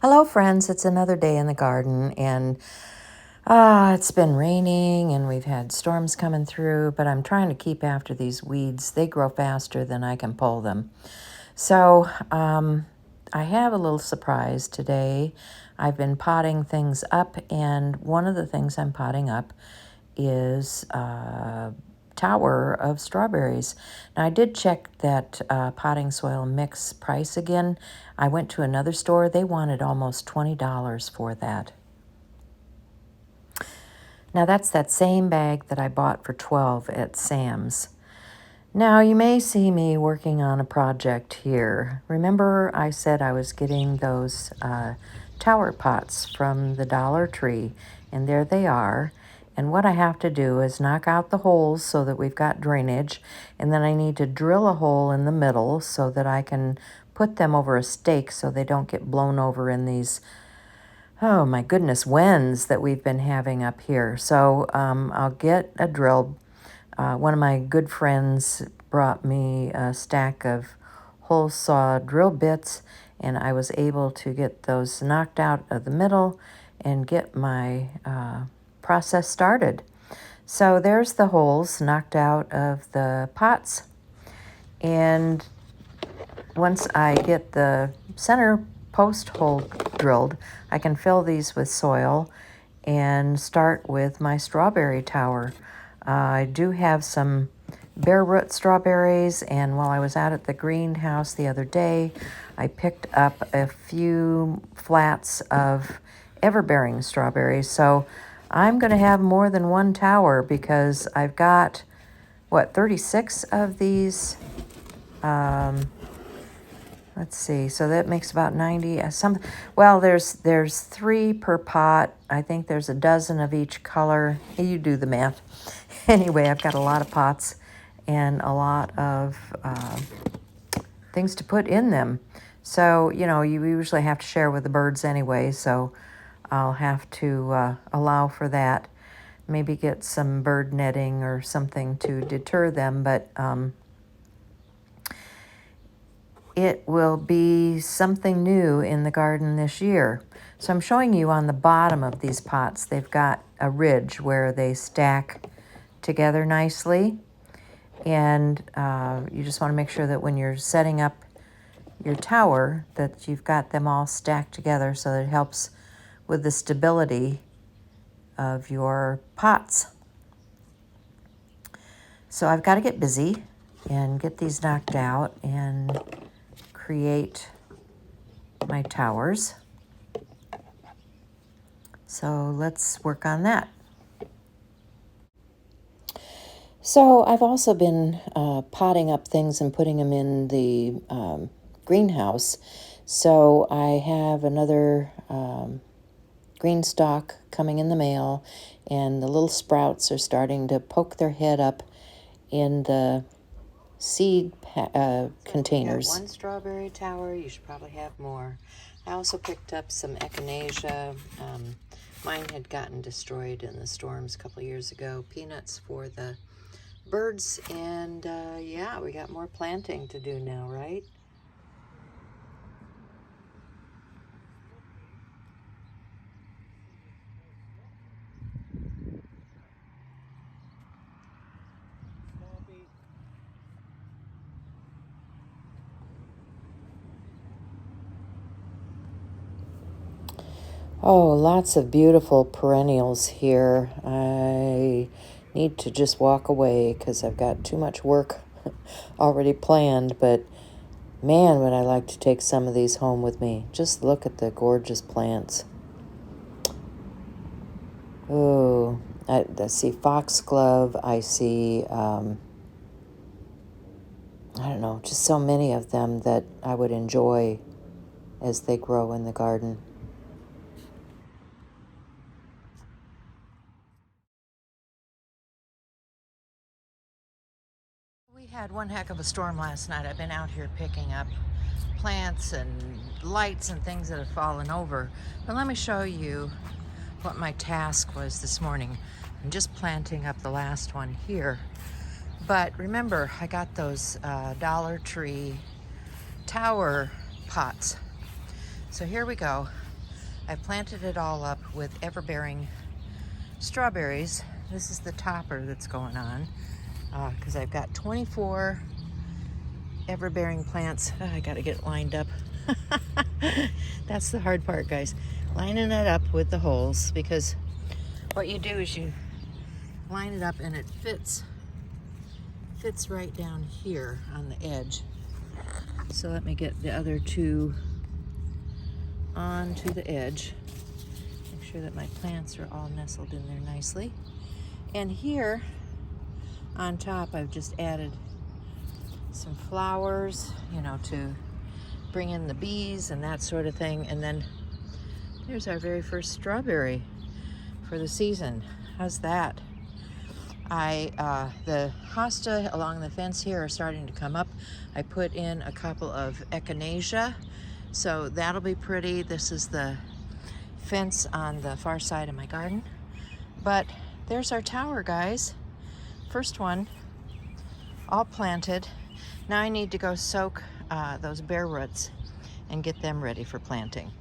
Hello, friends. It's another day in the garden, and it's been raining and we've had storms coming through, but I'm trying to keep after these weeds. They grow faster than I can pull them. So, I have a little surprise today. I've been potting things up, and one of the things I'm potting up is tower of strawberries. Now, I did check that potting soil mix price again. I went to another store. They wanted almost $20 for that. Now, that's that same bag that I bought for $12 at Sam's. Now, you may see me working on a project here. Remember I said I was getting those tower pots from the Dollar Tree, and there they are. And what I have to do is knock out the holes so that we've got drainage, and then I need to drill a hole in the middle so that I can put them over a stake so they don't get blown over in these, oh my goodness, winds that we've been having up here. So I'll get a drill. One of my good friends brought me a stack of hole saw drill bits, and I was able to get those knocked out of the middle and get my process started. So there's the holes knocked out of the pots, and once I get the center post hole drilled, I can fill these with soil and start with my strawberry tower. I do have some bare root strawberries, and while I was out at the greenhouse the other day, I picked up a few flats of everbearing strawberries. So I'm going to have more than one tower because I've got, 36 of these. Let's see. So that makes about 90. Well, there's 3 per pot. I think there's a dozen of each color. You do the math. Anyway, I've got a lot of pots and a lot of things to put in them. So, you usually have to share with the birds anyway, so I'll have to allow for that. Maybe get some bird netting or something to deter them, but it will be something new in the garden this year. So I'm showing you on the bottom of these pots, they've got a ridge where they stack together nicely. And you just want to make sure that when you're setting up your tower that you've got them all stacked together so that it helps with the stability of your pots. So I've got to get busy and get these knocked out and create my towers. So let's work on that. So I've also been potting up things and putting them in the greenhouse. So I have another green stalk coming in the mail, and the little sprouts are starting to poke their head up in the seed containers. One strawberry tower, you should probably have more. I also picked up some echinacea. Mine had gotten destroyed in the storms a couple years ago. Peanuts for the birds, and yeah, we got more planting to do now, right? Oh, lots of beautiful perennials here. I need to just walk away because I've got too much work already planned, but man, would I like to take some of these home with me. Just look at the gorgeous plants. Oh, I see foxglove. I see, I don't know, just so many of them that I would enjoy as they grow in the garden. We had one heck of a storm last night. I've been out here picking up plants and lights and things that have fallen over. But let me show you what my task was this morning. I'm just planting up the last one here. But remember, I got those Dollar Tree tower pots. So here we go. I planted it all up with ever-bearing strawberries. This is the topper that's going on because I've got 24 ever-bearing plants. I gotta get it lined up. That's the hard part, guys. Lining it up with the holes, because what you do is you line it up and it fits right down here on the edge. So let me get the other two onto the edge. Make sure that my plants are all nestled in there nicely. And here on top, I've just added some flowers, you know, to bring in the bees and that sort of thing. And then there's our very first strawberry for the season. How's that? The hosta along the fence here are starting to come up. I put in a couple of echinacea, so that'll be pretty. This is the fence on the far side of my garden. But there's our tower, guys. First one, all planted. Now I need to go soak those bare roots and get them ready for planting.